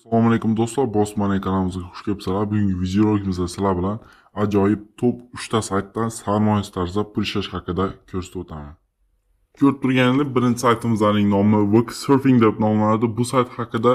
Assalomu alaykum do'stlar, Bosmani kanalimizga xush kelibsizlar. Bugungi videorolikimizda sizlar bilan ajoyib top 3 ta saytdan sarmoyasiz tarzda pul ishlash haqida ko'rsatib o'taman. Ko'rib turganingizdek, birinchi saytimizning nomi Worksurfing deb nomlanadi. Bu sayt haqida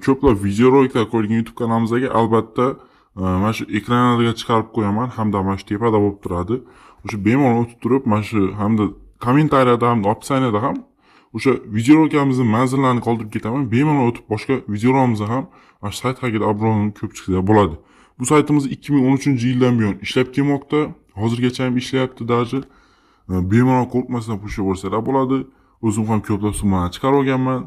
ko'plab videoroliklar qo'yilgan YouTube kanalimizga albatta mana shu ekranlarga chiqarib qo'yaman hamda mana shu tepada bo'lib turadi. O'sha bemalol o'tib turib, mana shu hamda kommentariyada hamda opsiyada ham o'sha videoroliklarimizni manzillarini qoldirib ketaman. Bemalol o'tib boshqa videolarimizni ham mana shu sayt haqida obro'ni ko'p chiqsa bo'ladi. Bu saytimiz 2013-yildan buyon ishlab kelmoqda. Hozirgacha ham ishlayapti даже. Bemalol qo'rqmasdan pul ishlab bo'lsalar bo'ladi. O'zim ham ko'plab summalarni chiqarib olganman.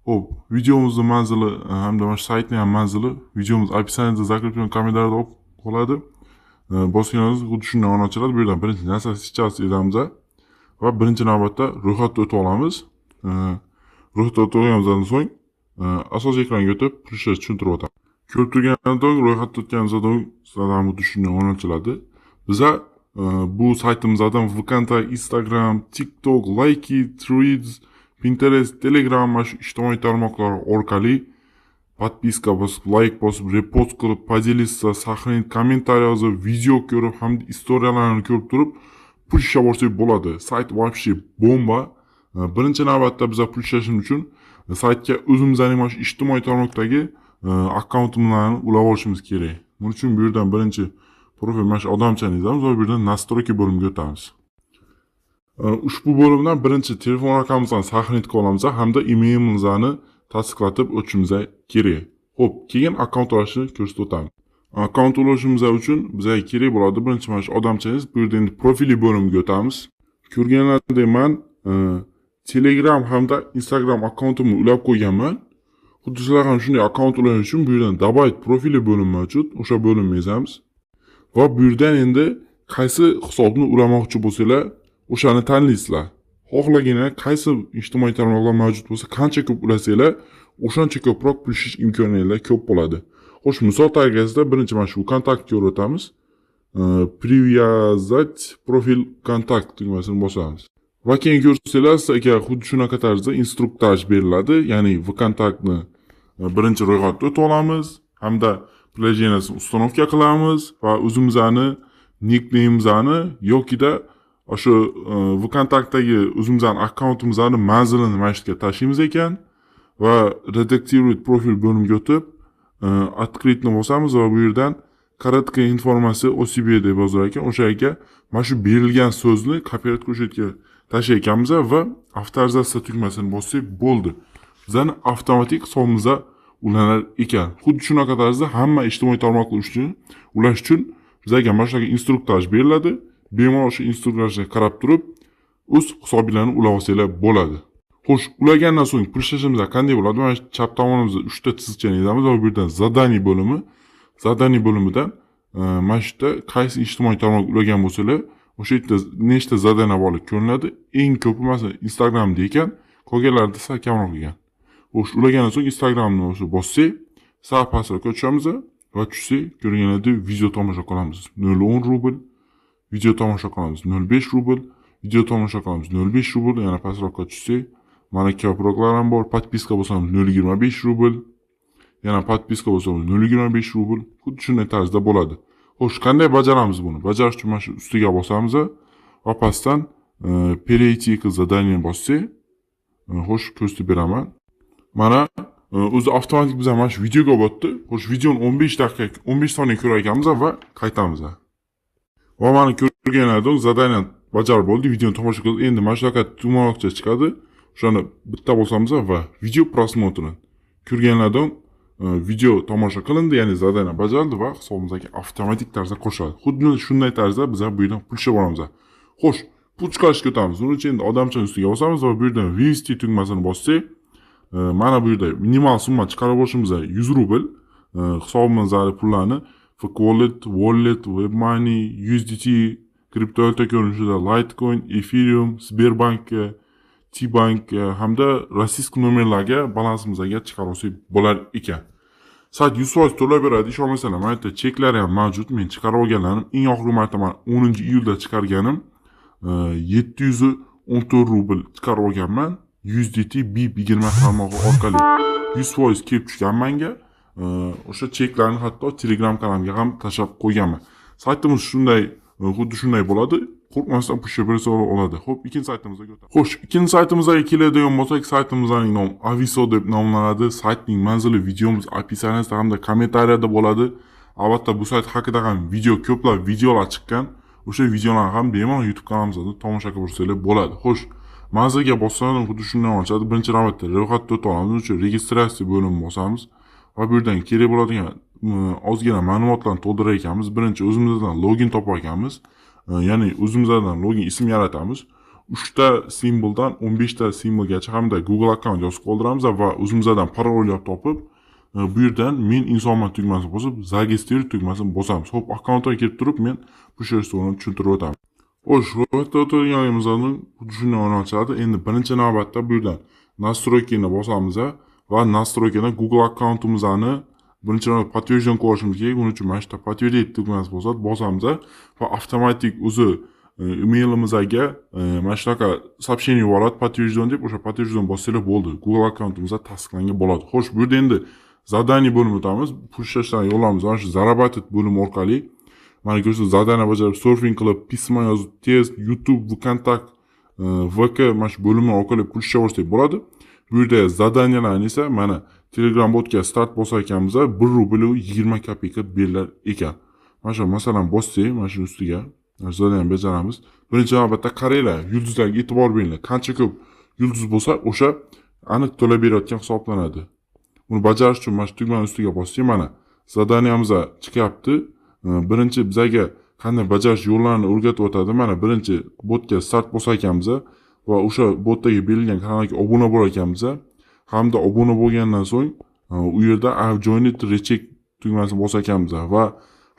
Xo'p, videomizni manzili hamda mana shu saytning ham manzili videomiz описаниеda закреплен kommentariyada qoladi. Bossangiz xuddi shunday ochiladi. Bu yerdan birinchi narsa сейчас edamiz va birinchi navbatda ro'yxatga o'tib olamiz. Ro'yxatga o'tib olganimizdan so'ng asosiy ekranga o'tib pul ishlashni tushuntirib o'taman. Ko'rib turganingizdan ro'yxatga o'tganimizdan sizlarga xuddi shunday ochiladi. Bizlar bu saytimizdan VKontakte, Instagram, TikTok, Likee, Threads, Pinterest, Telegram mana shu ijtimoiy tarmoqlar orqali podpiska bosib, like bosib, repost qilib, поделиться, сохранить, kommentariy yozib, video ko'rib hamda istoriyalarni ko'rib turib pul ishlab olsak bo'ladi. Sayt вообще bomba. Birinchi navbatda biz pul ishlashimiz uchun saytga o'zimizning mana shu ijtimoiy tarmoqdagi akkauntimizni ulab olishimiz kerak. Buning uchun bu yerdan birinchi profil mana shu odamchani yozamiz va bu yerdan настройки bo'limiga o'tamiz. Ushbu bo'limdan birinchi telefon raqamimizni saqlanib qolamiz hamda emailimizni tasdiqlatib o'tishimiz kerak. Xo'p, keyin akkaunt olishni ko'rsatib o'tamiz. Akkaunt olishimiz uchun bizga kerak bo'ladi birinchi mana shu odamchangiz. Bu yerda endi profili bo'limiga o'tamiz. Ko'rganlaringdek men Telegram hamda Instagram akkauntimni ulab qo'yganman. Xuddi sizlar ham shunday akkaunt ulash uchun bu yerdan добавить profili bo'limi mavjud. O'sha bo'limni yozamiz. Va bu yerdan endi qaysi hisobni ulamoqchi bo'lsanglar, o'shani tanlaysizlar. Xohlagan qaysi ijtimoiy tarmoqlar mavjud bo'lsa, qancha ko'p ulasanglar, o'shancha ko'proq pul ishlash imkoniyatlari ko'p bo'ladi. Xo'sh, misol tariqasida birinchi mana shu kontaktga o'tamiz. Привязать profil kontakt tugmasini bosamiz. Va keyin ko'rsanglar, sizga xuddi shunaqa tarzda instruktaj beriladi. Ya'ni VKontaktni birinchi ro'yxatga o'tib olamiz hamda приложениесini установка qilamiz va o'zimizning nickname'imizni yokida o'sha VKontaktdagi o'zimizning akkauntimizni manzilini mana shu yerga tashlaymiz ekan va redактировать profil bo'limiga o'tib открытьni bosamiz va bu yerdan короткая информация о себе deb yozar ekan. O'sha yerga mana shu berilgan so'zni kopировать qilish yerga tashlaykanmiz va avtorizatsiya tugmasini bossak bo'ldi. Bizning avtomatik hisobimizga ulanar ekan. Xuddi shunaqa tarzda hamma ijtimoiy tarmoqlar uchun ulash uchun bizga mana shunaqa instruktaj beriladi. Bemalol shu instruktajga qarab turib o'z hisobinglarni ulab olsanglar bo'ladi. Xo'sh, ulagandan so'ng pul ishlashimiz qanday bo'ladi? Mana chap tomonimizda 3 ta chizgichani yozamiz va bu yerdan zadaniy bo'limi, zadaniy bo'limidan mana shu yerda qaysi ijtimoiy tarmoq ulagan bo'lsalar, o'sha yerda nechta zadaniya borligi ko'rinadi. Eng ko'pi masalan Instagramda ekan, qolganlarida sal kamroq ekan. Xo'sh, ulagandan so'ng Instagramni o'sha bossak, sal pastroqqa tushamiz va tushsak, ko'rganingizda video tomosha qilamiz 0.10 rubl, video tomosha qilamiz 0.5 rubl, video tomosha qilamiz 0.5 rubl, yana pastroqqa tushsak, mana ko'proqlar ham bor. Podpiska bo'lsamiz 0.25 rubl, yana podpiska bo'lsamiz 0.25 rubl. Xuddi shunday tarzda bo'ladi. Xo'sh, qanday bajaramiz buni? Bajarish uchun mana shu ustiga bosamiz va pastdan перейти к заданию bossak, xo'sh, ko'rsatib beraman. Mana o'zi avtomatik bizga mana shu videoga o'tdi. Xo'sh, videoni 15 daqiqa, 15 soniya ko'rar ekanmiz va qaytamiz. Va mana ko'rganlaringizdek zadaniya bajarib bo'ldi. Videoni tomosha qilib, endi mana shunaqa tugmoqcha chiqadi. O'shani bitta bosamiz va video просмотрni ko'rganlardan video tomosha qilindi, ya'ni zadaniya bajarildi va hisobimizga avtomatik tarzda qo'shiladi. Xuddi shunday tarzda biz bu yerdan pul ishlab olamiz. Xo'sh, pul chiqarishga o'tamiz. Uning uchun endi odamcha ustiga bosamiz va bu yerdan ввести tugmasini bossak, mana bu yerda minimal summa chiqarib olishimiz 100 rubl. Hisobimizdagi pullarni Wallet, WebMoney, USDT, kriptovalyuta ko'rinishida Litecoin, Ethereum, Sberbank, T-Bank hamda rossiyskiy nomerlarga balansimizga chiqarib olsak bo'lar ekan. Sayt 100% to'lab beradi. Ishonmasanglar, mana yerda cheklari ham mavjud. Men chiqarib olganlarim eng oxirgi marta 10-iyulda chiqarganim 714 rubl chiqarib olganman. USDT BIP 20 tarmog'i orqali 100% kelib tushgan menga. o'sha cheklarni hatto Telegram kanalimga ham tashlab qo'yganman. Saytimiz shunday, xuddi shunday bo'ladi. Qo'rqmasdan push bersa oladi. Xo'p, ikkinchi saytimizga o'tamiz. Xo'sh, ikkinchi saytimizga keladigan bo'lsak, saytimizning nomi Aviso deb nomlanadi. Saytning manzili videomiz opisiyaniyasida hamda kommentariyada bo'ladi. Albatta, bu sayt haqida ham ko'plab videolar chiqqan. O'sha videolarni ham bemalol YouTube kanalimizda tomosha qilib ko'rsanglar bo'ladi. Xo'sh, manzilga bossangiz xuddi shunday ochadi. Birinchi navbatda ro'yxatga o'ta olamiz. O'sha registratsiya bo'limini bosamiz va bu yerdan kerak bo'ladigan ozgina ma'lumotlarni to'ldirar ekanmiz. Birinchi o'zimizdan login topar ekanmiz. Ya'ni o'zimizdan login ism yaratamiz. 3 ta simvoldan 15 ta simvolgacha hamda Google akkaunt yozib qoldiramiz va o'zimizdan parol topib, bu yerdan men insonman tugmasini bosib, zaregistrировать tugmasini bosamiz. Xo'p, akkauntga kirib turib, men bu shersoni tushuntirib o'taman. Xo'sh, ro'yxatda o'tirganimizdan shunday ochiladi. Endi birinchi navbatda bu yerdan настройкani bosamiz va настройкаdan Google akkauntimizni birinchi navbatda подтвержден qilishimiz kerak. Buning uchun mana shu подтвердить tugmasini bosamiz va avtomatik o'zi emailimizga mana shunaqa сообщение yuboradi, подтвержден deb, o'sha подтвержден bossanglar bo'ldi. Google akkauntimizga tasdiqlangan bo'ladi. Xo'sh, bu yerda endi zadание bo'limiga o'tamiz. Pushashlarni yo'lamiz. Mana shu заработать bo'limi orqali mana ko'rsangiz zadание bajarib, surfing qilib, pismo yozib, test, YouTube, VKontakte, VK mana shu bo'limlar orqali pul ishlavorsak bo'ladi. Bu yerda zadaniylarni esa mana Telegram botga start bosar ekanmiz, 1 rubl 20 kopeyka berilar ekan. Mana shu masalan bossak, mana shu ustiga zadaniya bajaramiz. Birinchi navbatda qaranglar, yulduzlarga e'tibor beringlar. Qancha ko'p yulduz bo'lsa, o'sha aniq to'lab berayotgan hisoblanadi. Buni bajarish uchun mana shu tugmani ustiga bossak, mana zadaniyamiz chiqyapti. Birinchi bizga qanday bajarish yo'llarini o'rgatib o'tadi. Mana birinchi botga start bosar ekanmiz va o'sha botdagi berilgan kanalga obuna bo'lar ekanmiz. Hamda obuna bo'lgandan so'ng u yerda I've joined recheck tugmasini bosar ekanmiz va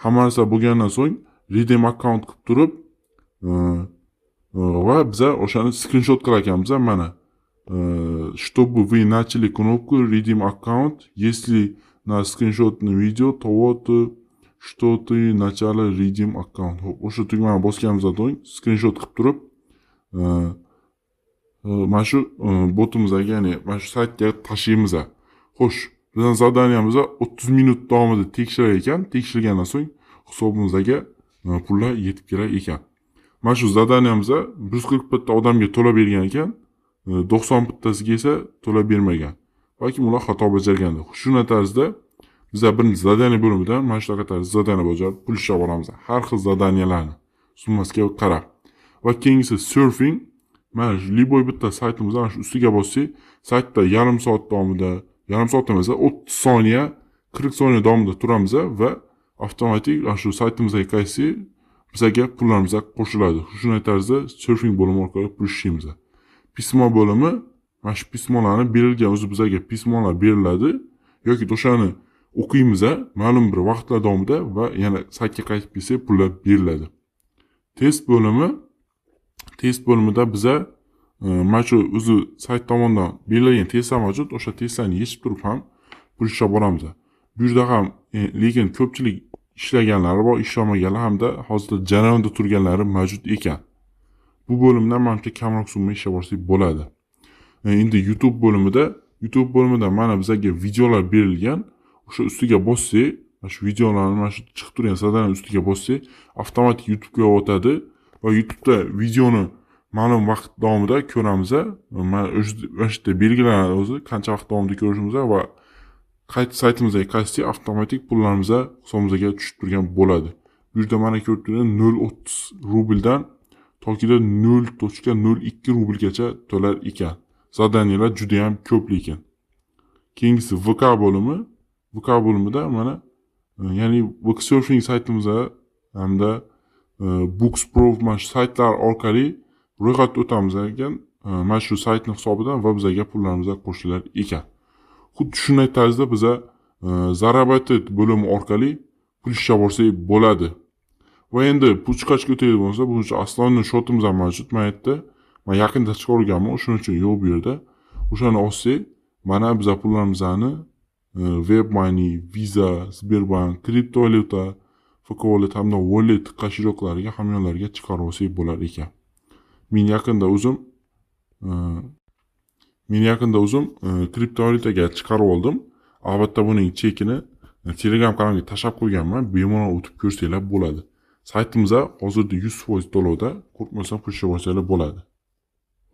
hamma narsa bo'lgandan so'ng redeem account qilib turib va biz o'shani screenshot qilar ekanmiz. Mana чтобы вы начали кнопку redeem account, если на скриншотное видео, то вот что ты начало redeem account. O'sha tugmani bosganimizdan so'ng screenshot qilib turib mana shu botimizga, ya'ni mana shu saytga tashlaymiz. Xo'sh, bizning zadaniyamiz 30 minut davomida tekshirar ekan. Tekshirgandan so'ng hisobimizga pullar yetib kelar ekan. Mana shu zadaniyamiz 140 bitta odamga to'lab bergan ekan, 90 bittasiga esa to'lab bermagan. Balki ular xato bajargandir. Shunday tarzda biz birinchi zadaniya bo'limidan mana shunaqa tarzda zadaniya bajarib pul ishlab olamiz. Har xil zadaniyalarni summasiga qarab. Va keyingisi surfing. Mana shu liboy bitta saytimizdan shu ustiga bossak, saytda yarim soat davomida, yarim soat emas, 30 soniya, 40 soniya davomida turamiz va avtomatik shu saytimizga qaysi bizga pullarimiz qo'shiladi. Shunday tarzda surfing bo'limi orqali pul ishlaymiz. Pismo bo'limi, mana shu pismolarni berilgan o'zi bizga pismolar beriladi yoki o'shani o'qiymiz ma'lum bir vaqtlar davomida va yana saytga qaytib kelsak pullar beriladi. Test bo'limida biza mana shu o'zi sayt tomonidan berilgan testlar mavjud. O'sha testlarni yechib turib ham pul ishlab olamiz. Bu yerda ham lekin ko'pchilik ishlaganlari bor, ishlamaganlar hamda hozirda jarayonda turganlari mavjud ekan. Bu bo'limdan menimcha kamroq summa ishlab olsak bo'ladi. Endi YouTube bo'limida mana bizga videolar berilgan. O'sha ustiga bossak, mana shu videolarni mana shu chiqib turgan sadani ustiga bossak, avtomatik YouTube'ga o'tadi va YouTube'da videoni ma'lum vaqt davomida ko'ramiz. Mana o'sha yerda belgilanadi o'zi qancha vaqt davomida ko'rishimiz va saytimizga qaytsak avtomatik pullarimiz hisobimizga tushib turgan bo'ladi. Bu yerda mana ko'rib turgan 0.30 rubldan tokida 0.02 rublgacha to'lar ekan. Zadaniyalar juda ham ko'p lekin. Keyingisi VK bo'limida mana ya'ni Booksurfing saytimizda hamda Bookspro mana shu saytlar orqali ro'yxatga o'tamiz ekan, mana shu saytning hisobidan va bizga pullarimiz qo'shilar ekan. Xuddi shunday tarzda biz заработать bo'limi orqali pul ishlab olsak bo'ladi. Va endi pul chiqarishga o'taydigan bo'lsa, buning uchun aslovni shotimiz ham mavjud. Mana yerda men yaqinda chiqarganman, shuning uchun yo'q bu yerda. O'shani olsak, mana biz pullarimizni WebMoney, Visa, Sberbank, kriptovalyuta, Fokovalyuta hamda wallet qashshiroqlariga, hamyonlarga chiqarib olsak bo'lar ekan. Men yaqinda o'zim kriptovalyutaga chiqarib oldim. Albatta buning chekini Telegram kanalimga tashlab qo'yganman, bemalol o'tib ko'rsanglar bo'ladi. Saytimizda hozirda 100% to'lovda, qo'rqmasdan pul ishlab olsanglar bo'ladi.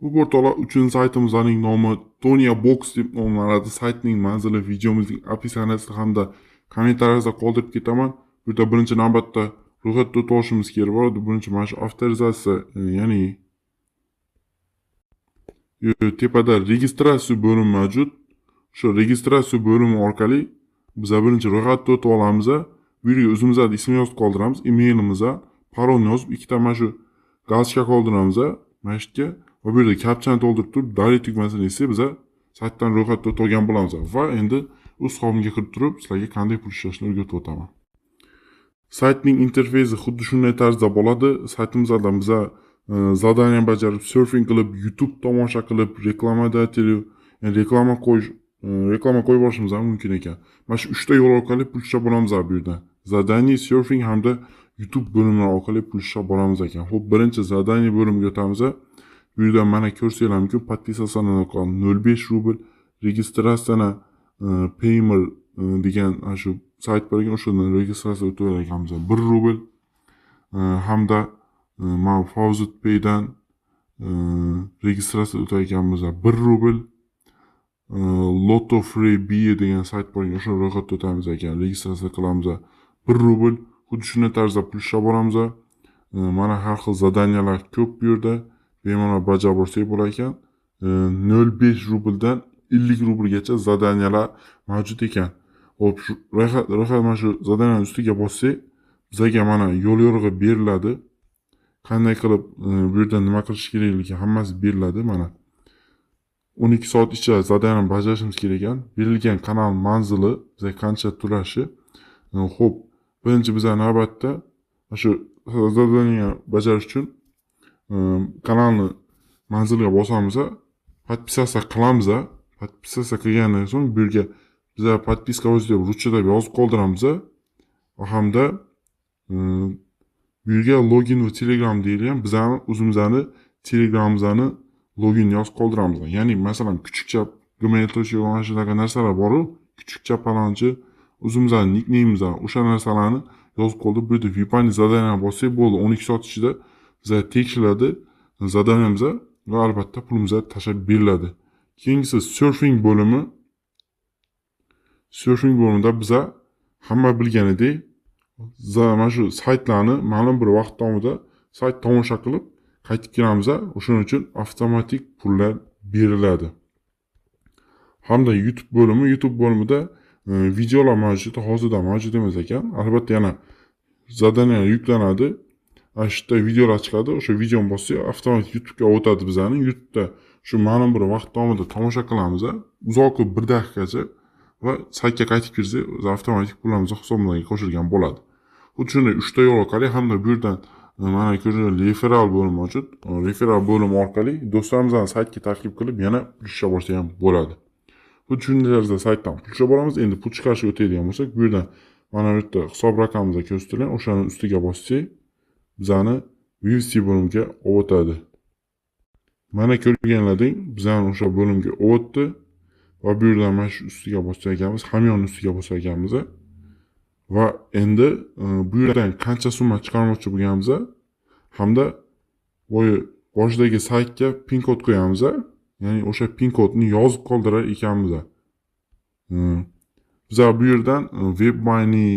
Bu portal uchun saytimizning nomi Tonia Box deb nomlanadi. Saytning manzili videomizning описаниесida hamda kommentariyada qoldirib ketaman. Bu yerda birinchi navbatda ro'yxatda o'tib olishimiz kerak bo'ladi. Birinchi mana shu avtorizatsiya, ya'ni tepada registratsiya bo'limi mavjud. Shu registratsiya bo'limi orqali biz birinchi ro'yxatda o'tib olamiz. Bu yerga o'zimizning ismni yozib qoldiramiz, emailimizni, parolni yozib, ikkita mana shu galchka qoldiramiz. Mana shu yerga va bu yerda kapchani to'ldirib turib, dalil tugmasini esa biz saytdan ro'yxatda o'tib olgan bo'lamiz. Va endi o'z hisobimga kirib turib, sizlarga qanday pul ishlashni o'rgatib o'taman. Saytning interfeysi xuddi shunday tarzda bo'ladi. Saytimizda biz zadaniya bajarib, surfing qilib, YouTube tomosha qilib, reklama qo'yib borishimiz ham mumkin ekan. Mana shu 3 ta yo'l orqali pul ishlab olamiz bu yerda. Zadaniya, surfing hamda YouTube bo'limlari orqali pul ishlab olamiz ekan. Xo'p, birinchi zadaniya bo'limiga o'tamiz. Bu yerda mana ko'rsanglar mumkin, podpisatsiyani 05 rubl, registratsiyani paymer degan shu sayt bor ekan, o'shadan registratsiya o'tib ekanmiz 1 rubl, hamda mana Fawzit Pay'dan registratsiya o'tib ekanmiz 1 rubl. Lotto Free B degan sayt bor ekan, o'sha ro'yxatda o'tamiz ekan, registratsiya qilamiz 1 rubl. Xuddi shunday tarzda pul ishlab olamiz. Mana har xil zadaniyalar ko'p bu yerda. Bemalol bajarib borsak bo'lar ekan. 0.5 rubldan 50 rublgacha zadaniyalar mavjud ekan. Xo'p, shu ro'yxat mana shu zadaniyaning ustiga bossak, bizga mana yo'l yo'rig'i beriladi. Qanday qilib bu yerda nima qilish kerakligi hammasi beriladi mana. 12 soat ichida zadaniyani bajarishimiz kerak ekan. Berilgan kanal manzili, bizga qancha to'lashi. Xo'p, birinchi biz navbatda shu zadaniyani bajarish uchun kanalni manziliga bosamiz, podpisatsiya qilamiz. Podpisatsiya qilgandan so'ng bu yerga biz podpiska deb ruchkada yozib qoldiramiz va hamda bu yerga login va Telegram deyilgan bizning o'zimizning Telegramimizni login yozib qoldiramiz. Ya'ni masalan kichikcha gmail.com mana shunaqa narsalar bor-ku, kichikcha palonchi o'zimizning nicknamemiz, o'sha narsalarni yozib qoldirib, bu yerda vipani zadaniyani bossak bo'ldi. 12 soat ichida bizga tekshiriladi zadaniyamiz va albatta pulimiz tashlab beriladi. Keyingisi surfing bo'limi. Surfing bo'limida biza hamma bilganidek mana shu saytlarni ma'lum bir vaqt davomida sayt tomosha qilib qaytib kelamiz. O'shuning uchun avtomatik pullar beriladi. Hamda YouTube bo'limida videolar mavjud, hozirda mavjud emas ekan. Albatta yana zadaniya yuklanadi. Ashta videolar chiqadi. O'sha videoni bossak, avtomatik YouTube'ga o'tadi bizning. YouTube'da shu ma'lum bir vaqt davomida tomosha qilamiz. Uzoq 1 daqiqacha va saytga qaytib kirsak, o'zi avtomatik pullarimiz hisobimizga qo'shilgan bo'ladi. Xuddi shunday 3 ta yo'l orqali hamda bu yerdan mana ko'rgan referral bo'limi mavjud. Referral bo'limi orqali do'stlarimizni saytga taklif qilib yana pul ishlab olsa ham bo'ladi. Xuddi shunday tarzda saytdan pul ishlab olamiz. Endi pul chiqarishga o'tadigan bo'lsak, bu yerdan mana bu yerda hisob raqamimizni ko'rsatilgan, o'shaning ustiga bossak, bizani VFC bo'limiga o'tadi. Mana ko'rganlaring, bizani o'sha bo'limga o'tdi va bu yerdan mana shu ustiga bossak ekanmiz, hamyonni ustiga bossak ekanmiz. Va endi bu yerdan qancha summa chiqarmoqchi bo'lganmiz hamda boshidagi saytga pin kod qo'yamiz. Ya'ni o'sha pin kodni yozib qoldirar ekanmiz. Biz bu yerdan WebMoney,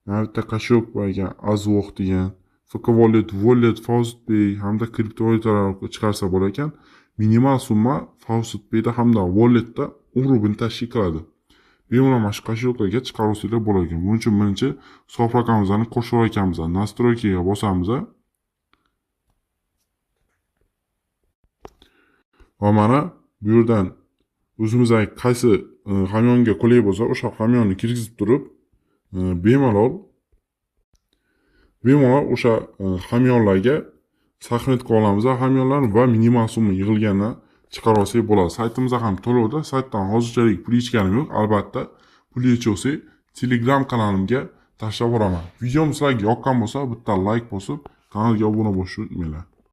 navbatda qashok bor ekan, Azvoq degan, FK Wallet, Fawzit Pay hamda kriptovalyutalar chiqarsa bo'lar ekan. Minimal summa Fawzit Pay'da hamda Wallet'da 10 rubl tashkil qiladi. Bemalol mana shu qashoklarga chiqarib olsanglar bo'lar ekan. Buning uchun birinchi hisob raqamimizni qo'shib olamiz. Nastroykaga bosamiz. Va mana bu yerdan o'zimizga qaysi hamyonga qulay bo'lsa, o'sha hamyonni kirgizib turib, bemalol o'sha hamyonlarga saqlanib qolamiz. Hamyonlar va minimal summa yig'ilganini chiqarib olsak bo'ladi. Saytimizda ham to'lovda, saytdan hozirchalik pul yechganim yo'q. Albatta, pul yechsa Telegram kanalimga tashlab boraman. Videom sizlarga yoqqan bo'lsa, bitta like bosib, kanalga obuna bo'lishni unutmanglar.